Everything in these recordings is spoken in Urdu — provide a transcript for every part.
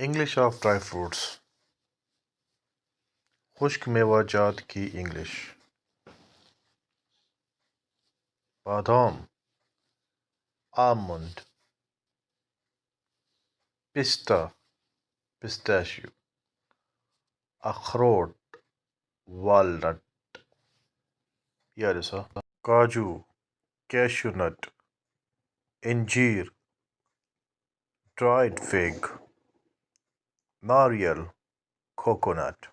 انگلش آف ڈرائی فروٹس، خشک میوہ جات کی انگلش: بادام، آلمنڈ، پستہ پسٹیشیو، اخروٹ والنٹ یارسا، کاجو کیشو نٹ، انجیر ڈرائڈ فگ، ناریل کوکونٹ۔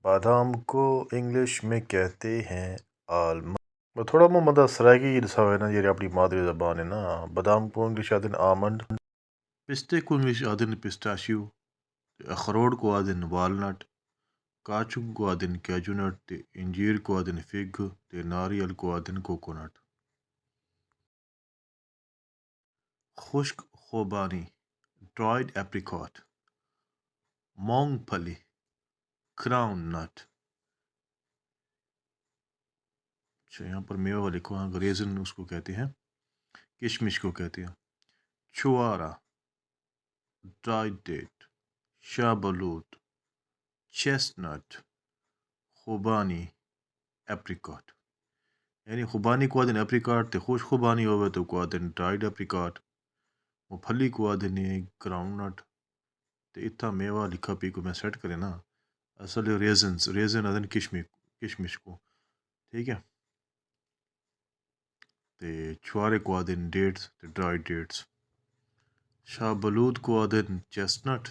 بادام کو انگلش میں کہتے ہیں آلمنڈ۔ تھوڑا مدہ سرائیگی رسا ہے نا، یہ اپنی مادری زبان ہے نا۔ بادام کو انگلش آدن آلمنڈ، پستے کو انگلش آدن پسٹاشیو، اخروٹ کو آدن والنٹ، کاجو کو آدن کیجو نٹ، انجیر کو آدن فگ، ناریل کو آدن کوکونٹ۔ خشک خوبانی ڈرائڈ ایپریکاٹ، مونگ پھلی کراؤن نٹ۔ اچھا، یہاں پر میوہ لکھو، ہاں ریزن اس کو کہتے ہیں، کشمش کو کہتے ہیں۔ چھوارا ڈرائڈ ڈیٹ، شاہ بلوت، چیسٹ نٹ، خوبانی ایپریکاٹ۔ یعنی خوبانی کو آدن ایپریکاٹ تے خوش خوبانی ہوئے تو کو آدن ڈرائڈ ایپریکاٹ، وہ پھلی کو آدن کراؤن نٹ۔ تے اتھا میوہ لکھا پی کو میں سیٹ کرے نا، اصل ریزن آدن کشمش کو، ٹھیک ہے۔ تے چھوارے کو آدن ڈیٹس تے ڈرائیڈ ڈیٹس، شاہ بلود کو آدن چیسنٹ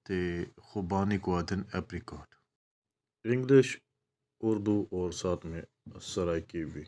تے خوبانی کو آدن ایپریکاٹ۔ انگلش، اردو اور ساتھ میں سرائکی بھی۔